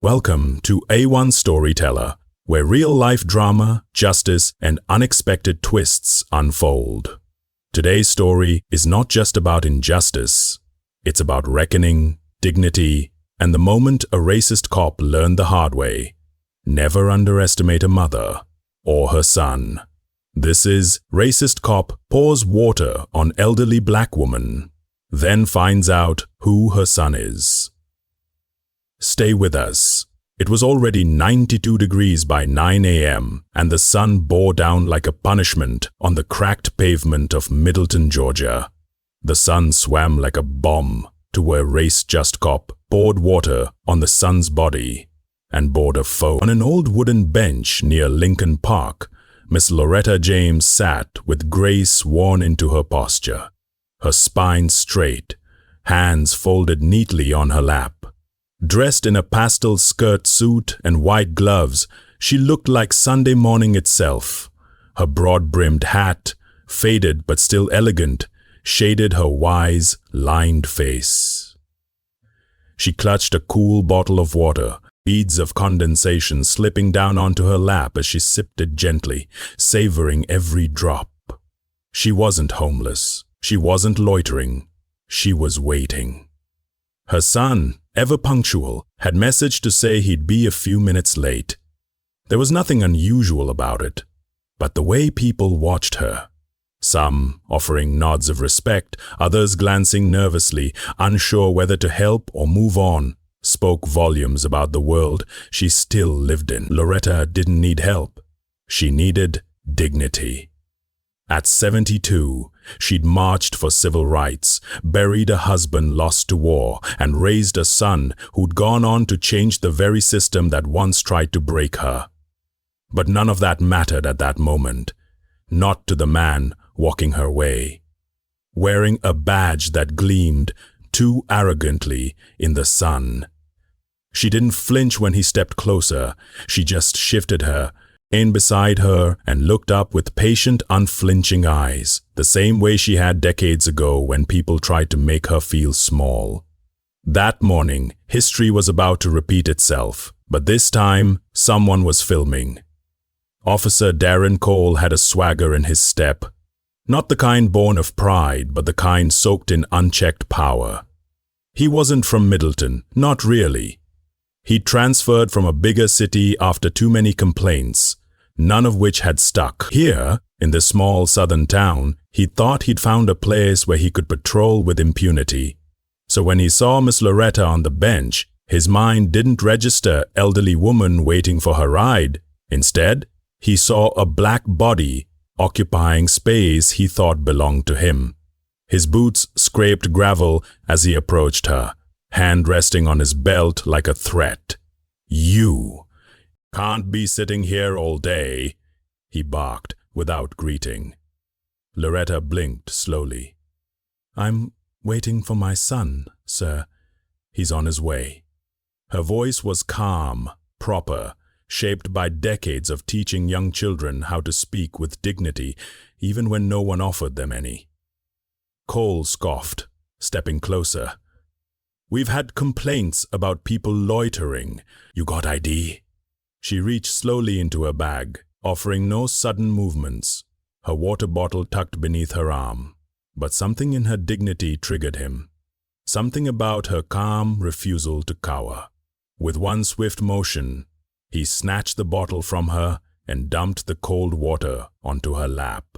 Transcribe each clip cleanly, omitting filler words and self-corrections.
Welcome to A1 Storyteller, where real-life drama, justice, and unexpected twists unfold. Today's story is not just about injustice. It's about reckoning, dignity, and the moment a racist cop learned the hard way. Never underestimate a mother or her son. This is Racist Cop Pours Water on Elderly Black Woman, then finds out who her son is. Stay with us. It was already 92 degrees by 9 a.m., and the sun bore down like a punishment on the cracked pavement of Middleton, Georgia. The sun swam like a bomb to where race-just cop poured water on the son's body and bored a foe. On an old wooden bench near Lincoln Park, Miss Loretta James sat with grace worn into her posture, her spine straight, hands folded neatly on her lap. Dressed in a pastel skirt suit and white gloves, she looked like Sunday morning itself. Her broad-brimmed hat, faded but still elegant, shaded her wise, lined face. She clutched a cool bottle of water, beads of condensation slipping down onto her lap as she sipped it gently, savoring every drop. She wasn't homeless. She wasn't loitering. She was waiting. Her son, ever punctual, had messaged to say he'd be a few minutes late. There was nothing unusual about it, but the way people watched her. Some offering nods of respect, others glancing nervously, unsure whether to help or move on, spoke volumes about the world she still lived in. Loretta didn't need help. She needed dignity. At 72, she'd marched for civil rights, buried a husband lost to war, and raised a son who'd gone on to change the very system that once tried to break her. But none of that mattered at that moment, not to the man walking her way, wearing a badge that gleamed too arrogantly in the sun. She didn't flinch when he stepped closer. She just shifted her in beside her and looked up with patient, unflinching eyes, the same way she had decades ago when people tried to make her feel small. That morning, history was about to repeat itself, but this time, someone was filming. Officer Darren Cole had a swagger in his step, not the kind born of pride, but the kind soaked in unchecked power. He wasn't from Middleton, not really. He'd transferred from a bigger city after too many complaints, none of which had stuck. Here, in the small southern town, he thought he'd found a place where he could patrol with impunity. So when he saw Miss Loretta on the bench, his mind didn't register elderly woman waiting for her ride. Instead, he saw a black body occupying space he thought belonged to him. His boots scraped gravel as he approached her, hand resting on his belt like a threat. "You can't be sitting here all day," he barked without greeting. Loretta blinked slowly. "I'm waiting for my son, sir. He's on his way." Her voice was calm, proper, shaped by decades of teaching young children how to speak with dignity, even when no one offered them any. Cole scoffed, stepping closer. "We've had complaints about people loitering. You got ID?" She reached slowly into her bag, offering no sudden movements, her water bottle tucked beneath her arm. But something in her dignity triggered him. Something about her calm refusal to cower. With one swift motion, he snatched the bottle from her and dumped the cold water onto her lap.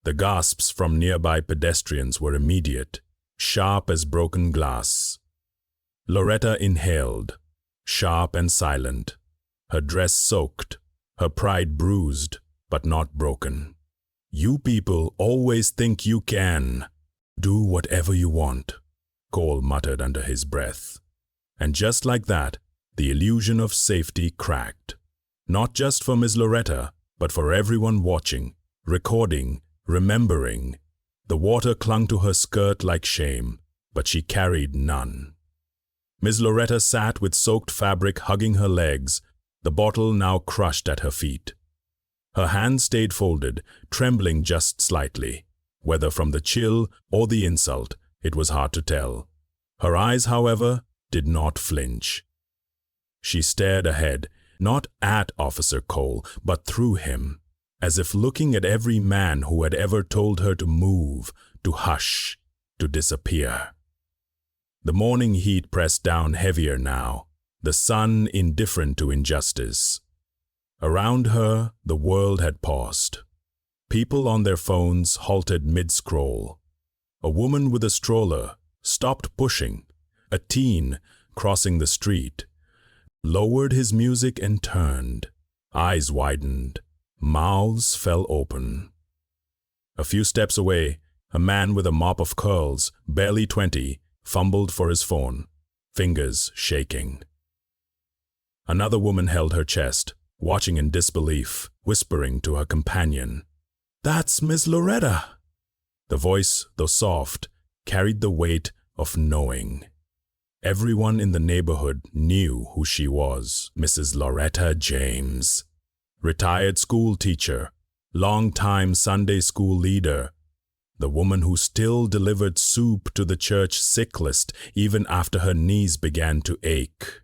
The gasps from nearby pedestrians were immediate, sharp as broken glass. Loretta inhaled, sharp and silent, her dress soaked, her pride bruised, but not broken. "You people always think you can do whatever you want," Cole muttered under his breath. And just like that, the illusion of safety cracked. Not just for Miss Loretta, but for everyone watching, recording, remembering. The water clung to her skirt like shame, but she carried none. Miss Loretta sat with soaked fabric hugging her legs, the bottle now crushed at her feet. Her hands stayed folded, trembling just slightly. Whether from the chill or the insult, it was hard to tell. Her eyes, however, did not flinch. She stared ahead, not at Officer Cole, but through him, as if looking at every man who had ever told her to move, to hush, to disappear. The morning heat pressed down heavier now, the sun indifferent to injustice. Around her, the world had paused. People on their phones halted mid-scroll. A woman with a stroller stopped pushing. A teen, crossing the street, lowered his music and turned. Eyes widened. Mouths fell open. A few steps away, a man with a mop of curls, barely 20, fumbled for his phone, fingers shaking. Another woman held her chest, watching in disbelief, whispering to her companion, "That's Miss Loretta." The voice, though soft, carried the weight of knowing. Everyone in the neighborhood knew who she was, Mrs. Loretta James. Retired school teacher, long-time Sunday school leader, the woman who still delivered soup to the church sick list even after her knees began to ache.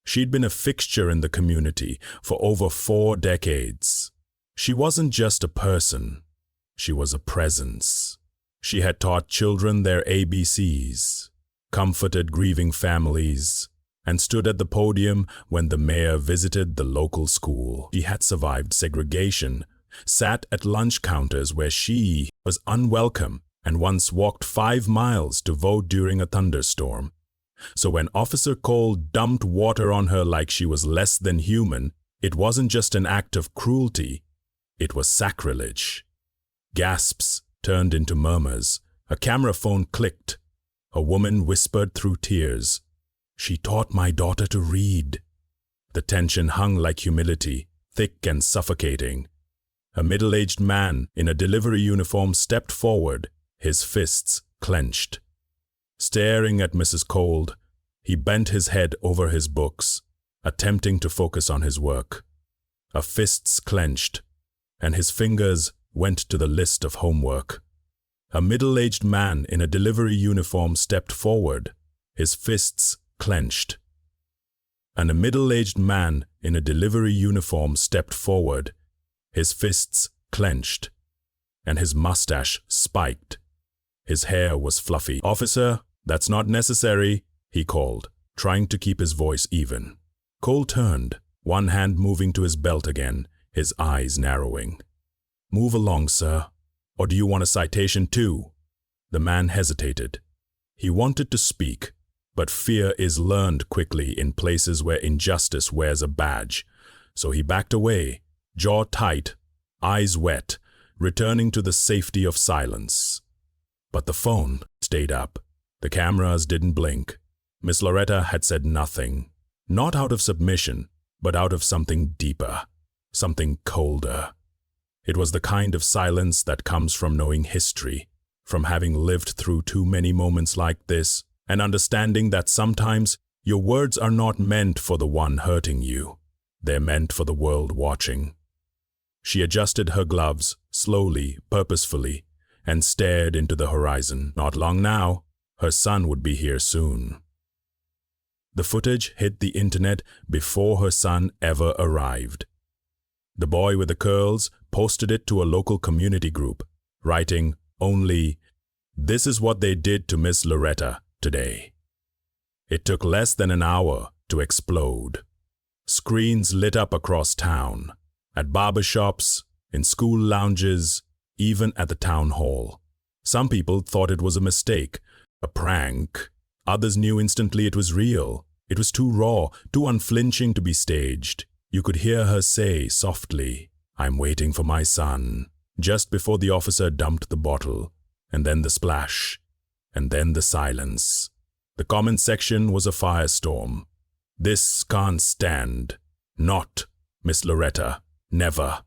She'd been a fixture in the community for over 4 decades. She wasn't just a person, she was a presence. She had taught children their ABCs, comforted grieving families, and stood at the podium when the mayor visited the local school. She had survived segregation, sat at lunch counters where she was unwelcome, and once walked 5 miles to vote during a thunderstorm. So when Officer Cole dumped water on her like she was less than human, it wasn't just an act of cruelty, it was sacrilege. Gasps turned into murmurs. A camera phone clicked. A woman whispered through tears, "She taught my daughter to read." The tension hung like humility, thick and suffocating. A middle-aged man in a delivery uniform stepped forward, his fists clenched. Staring at Mrs. Cole, he bent his head over his books, attempting to focus on his work. A fists clenched, and his fingers went to the list of homework. A middle-aged man in a delivery uniform stepped forward, his fists clenched. And a middle-aged man in a delivery uniform stepped forward, his fists clenched, and his mustache spiked. His hair was fluffy. "Officer, that's not necessary," he called, trying to keep his voice even. Cole turned, one hand moving to his belt again, his eyes narrowing. "Move along, sir. Or do you want a citation too?" The man hesitated. He wanted to speak, but fear is learned quickly in places where injustice wears a badge. So he backed away, jaw tight, eyes wet, returning to the safety of silence. But the phone stayed up. The cameras didn't blink. Miss Loretta had said nothing, not out of submission, but out of something deeper, something colder. It was the kind of silence that comes from knowing history, from having lived through too many moments like this, and understanding that sometimes your words are not meant for the one hurting you. They're meant for the world watching. She adjusted her gloves, slowly, purposefully, and stared into the horizon. Not long now, her son would be here soon. The footage hit the internet before her son ever arrived. The boy with the curls posted it to a local community group, writing only, "This is what they did to Miss Loretta today." It took less than an hour to explode. Screens lit up across town, at barbershops, in school lounges, even at the town hall. Some people thought it was a mistake, a prank. Others knew instantly it was real. It was too raw, too unflinching to be staged. You could hear her say softly, "I'm waiting for my son," just before the officer dumped the bottle, and then the splash, and then the silence. The comment section was a firestorm. "This can't stand. Not Miss Loretta. Never.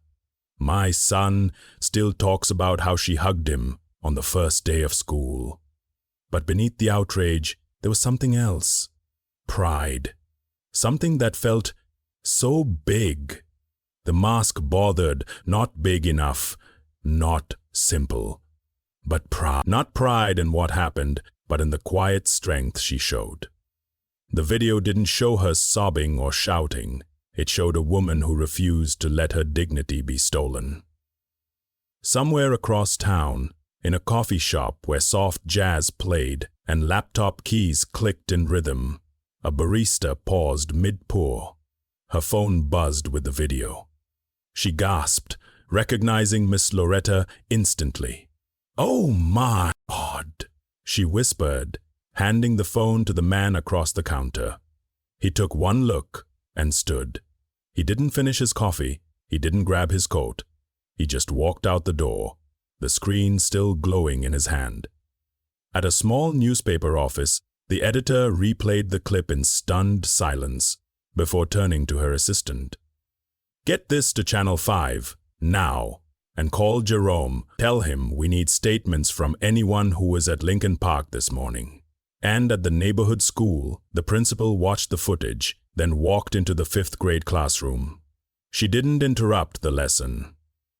My son still talks about how she hugged him on the first day of school." But beneath the outrage, there was something else. Pride. Something that felt so big. The mask bothered, not big enough, not simple. But pride. Not pride in what happened, but in the quiet strength she showed. The video didn't show her sobbing or shouting. It showed a woman who refused to let her dignity be stolen. Somewhere across town, in a coffee shop where soft jazz played and laptop keys clicked in rhythm, a barista paused mid-pour. Her phone buzzed with the video. She gasped, recognizing Miss Loretta instantly. "Oh my God," she whispered, handing the phone to the man across the counter. He took one look and stood. He didn't finish his coffee. He didn't grab his coat. He just walked out the door, the screen still glowing in his hand. At a small newspaper office, the editor replayed the clip in stunned silence before turning to her assistant. "Get this to Channel 5, now, and call Jerome. Tell him we need statements from anyone who was at Lincoln Park this morning." And at the neighborhood school, the principal watched the footage, then walked into the 5th grade classroom. She didn't interrupt the lesson.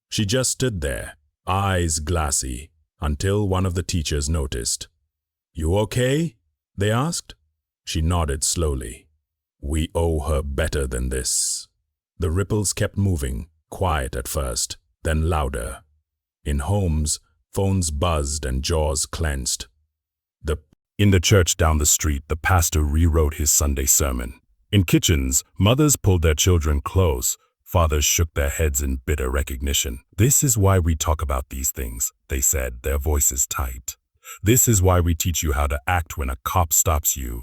She just stood there, eyes glassy, until one of the teachers noticed. "You okay?" they asked. She nodded slowly. "We owe her better than this." The ripples kept moving, quiet at first, then louder. In homes, phones buzzed and jaws clenched. In the church down the street, the pastor rewrote his Sunday sermon. In kitchens, mothers pulled their children close. Fathers shook their heads in bitter recognition. "This is why we talk about these things," they said, their voices tight. "This is why we teach you how to act when a cop stops you."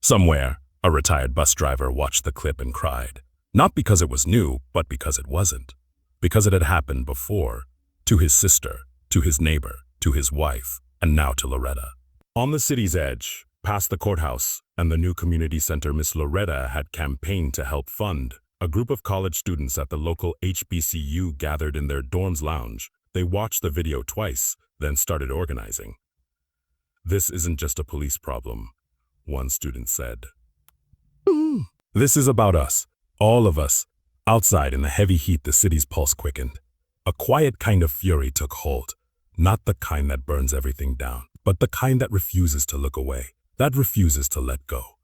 Somewhere, a retired bus driver watched the clip and cried. Not because it was new, but because it wasn't. Because it had happened before. To his sister, to his neighbor, to his wife, and now to Loretta. On the city's edge, past the courthouse and the new community center Miss Loretta had campaigned to help fund, a group of college students at the local HBCU gathered in their dorm's lounge. They watched the video twice, then started organizing. "This isn't just a police problem," one student said. "This is about us, all of us." Outside in the heavy heat, the city's pulse quickened. A quiet kind of fury took hold, not the kind that burns everything down, but the kind that refuses to look away, that refuses to let go.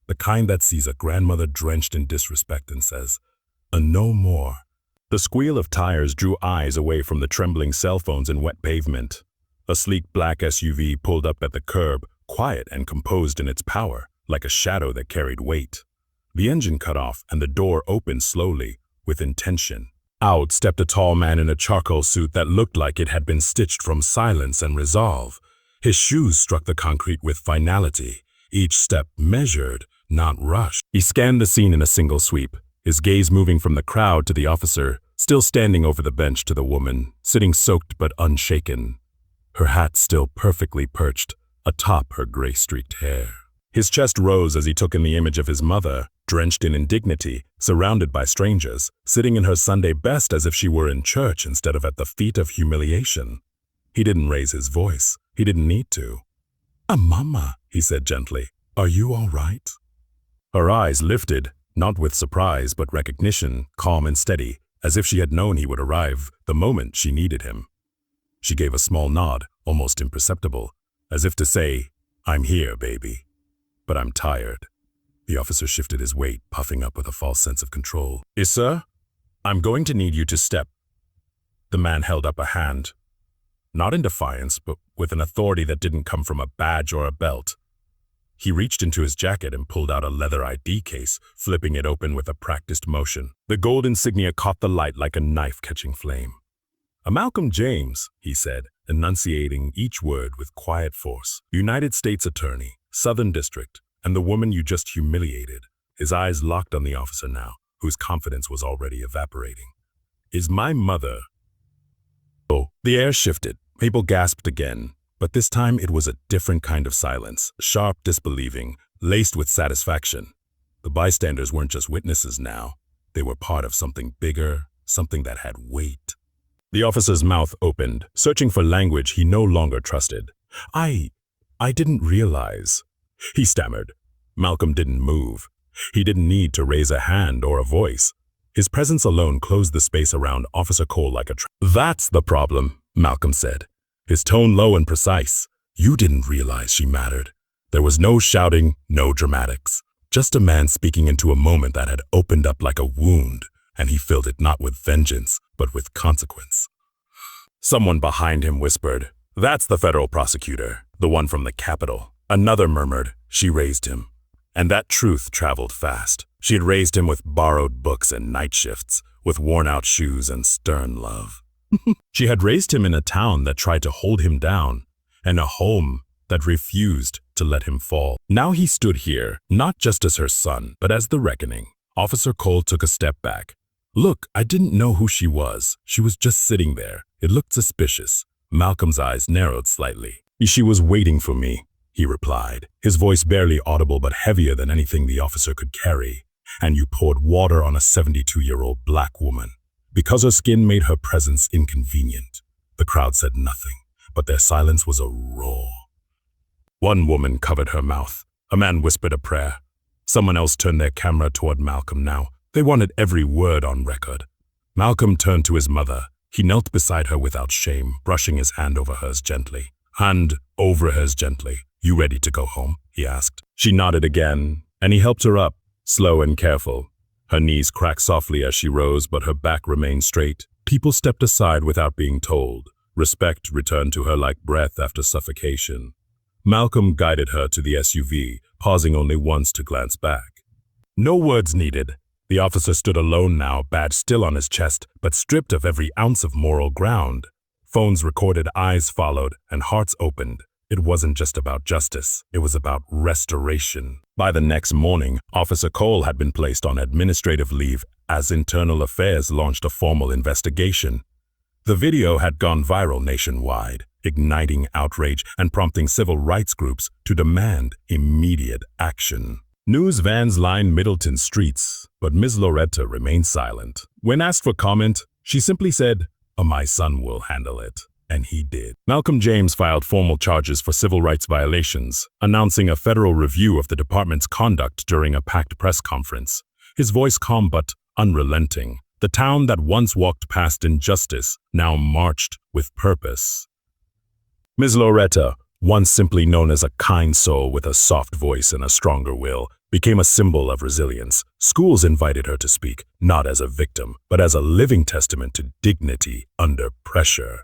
The kind that sees a grandmother drenched in disrespect and says, "No more." The squeal of tires drew eyes away from the trembling cell phones and wet pavement. A sleek black SUV pulled up at the curb, quiet and composed in its power, like a shadow that carried weight. The engine cut off and the door opened slowly, with intention. Out stepped a tall man in a charcoal suit that looked like it had been stitched from silence and resolve. His shoes struck the concrete with finality, each step measured, not rushed. He scanned the scene in a single sweep, his gaze moving from the crowd to the officer, still standing over the bench, to the woman, sitting soaked but unshaken, her hat still perfectly perched atop her gray-streaked hair. His chest rose as he took in the image of his mother, drenched in indignity, surrounded by strangers, sitting in her Sunday best as if she were in church instead of at the feet of humiliation. He didn't raise his voice. He didn't need to. "Mama," he said gently, "are you all right?" Her eyes lifted, not with surprise but recognition, calm and steady, as if she had known he would arrive the moment she needed him. She gave a small nod, almost imperceptible, as if to say, "I'm here, baby. But I'm tired." The officer shifted his weight, puffing up with a false sense of control. "Sir, I'm going to need you to step." The man held up a hand. Not in defiance, but with an authority that didn't come from a badge or a belt. He reached into his jacket and pulled out a leather ID case, flipping it open with a practiced motion. The gold insignia caught the light like a knife catching flame. "A Malcolm James," he said, enunciating each word with quiet force. "United States Attorney, Southern District, and the woman you just humiliated." His eyes locked on the officer now, whose confidence was already evaporating. "Is my mother—" Oh, the air shifted. People gasped again, but this time it was a different kind of silence, sharp, disbelieving, laced with satisfaction. The bystanders weren't just witnesses now. They were part of something bigger, something that had weight. The officer's mouth opened, searching for language he no longer trusted. I didn't realize," he stammered. Malcolm didn't move. He didn't need to raise a hand or a voice. His presence alone closed the space around Officer Cole like a trap. "That's the problem," Malcolm said, his tone low and precise. "You didn't realize she mattered. There was no shouting, no dramatics. Just a man speaking into a moment that had opened up like a wound, and he filled it not with vengeance, but with consequence. Someone behind him whispered, "That's the federal prosecutor, the one from the Capitol." Another murmured, "She raised him." And that truth traveled fast. She had raised him with borrowed books and night shifts, with worn-out shoes and stern love. She had raised him in a town that tried to hold him down, and a home that refused to let him fall. Now he stood here, not just as her son, but as the reckoning. Officer Cole took a step back. "Look, I didn't know who she was. She was just sitting there. It looked suspicious." Malcolm's eyes narrowed slightly. "She was waiting for me," he replied, his voice barely audible but heavier than anything the officer could carry. "And you poured water on a 72-year-old black woman, because her skin made her presence inconvenient." The crowd said nothing, but their silence was a roar. One woman covered her mouth. A man whispered a prayer. Someone else turned their camera toward Malcolm now. They wanted every word on record. Malcolm turned to his mother. He knelt beside her without shame, brushing his hand over hers gently. "Hand over hers gently. You ready to go home?" he asked. She nodded again, and he helped her up, slow and careful. Her knees cracked softly as she rose, but her back remained straight. People stepped aside without being told. Respect returned to her like breath after suffocation. Malcolm guided her to the SUV, pausing only once to glance back. No words needed. The officer stood alone now, badge still on his chest, but stripped of every ounce of moral ground. Phones recorded, eyes followed, and hearts opened. It wasn't just about justice, it was about restoration. By the next morning, Officer Cole had been placed on administrative leave as Internal Affairs launched a formal investigation. The video had gone viral nationwide, igniting outrage and prompting civil rights groups to demand immediate action. News vans lined Middleton's streets, but Ms. Loretta remained silent. When asked for comment, she simply said, "My son will handle it." And he did. Malcolm James filed formal charges for civil rights violations, announcing a federal review of the department's conduct during a packed press conference. His voice calm but unrelenting. The town that once walked past injustice now marched with purpose. Ms. Loretta, once simply known as a kind soul with a soft voice and a stronger will, became a symbol of resilience. Schools invited her to speak, not as a victim, but as a living testament to dignity under pressure.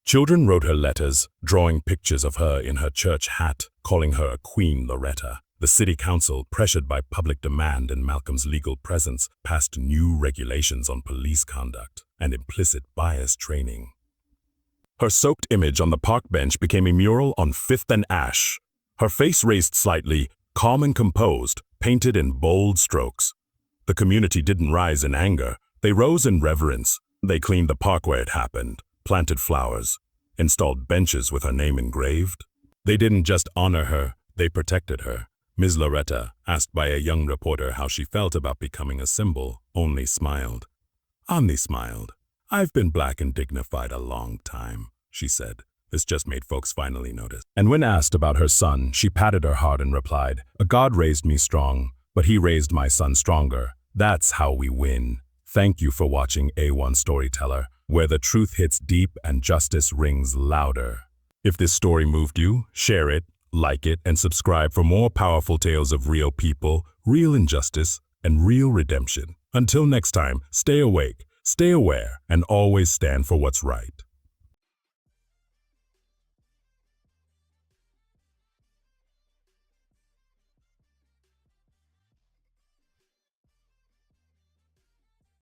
Children wrote her letters, drawing pictures of her in her church hat, calling her a Queen Loretta. The city council, pressured by public demand and Malcolm's legal presence, passed new regulations on police conduct and implicit bias training. Her soaked image on the park bench became a mural on 5th and Ash. Her face raised slightly, calm and composed, painted in bold strokes. The community didn't rise in anger. They rose in reverence. They cleaned the park where it happened, planted flowers, installed benches with her name engraved. They didn't just honor her, they protected her. Ms. Loretta, asked by a young reporter how she felt about becoming a symbol, only smiled. "Only smiled. I've been black and dignified a long time," she said. This just made folks finally notice. And when asked about her son, she patted her heart and replied, "A God raised me strong, but he raised my son stronger. That's how we win." Thank you for watching A1 Storyteller, where the truth hits deep and justice rings louder. If this story moved you, share it, like it, and subscribe for more powerful tales of real people, real injustice, and real redemption. Until next time, stay awake, stay aware, and always stand for what's right.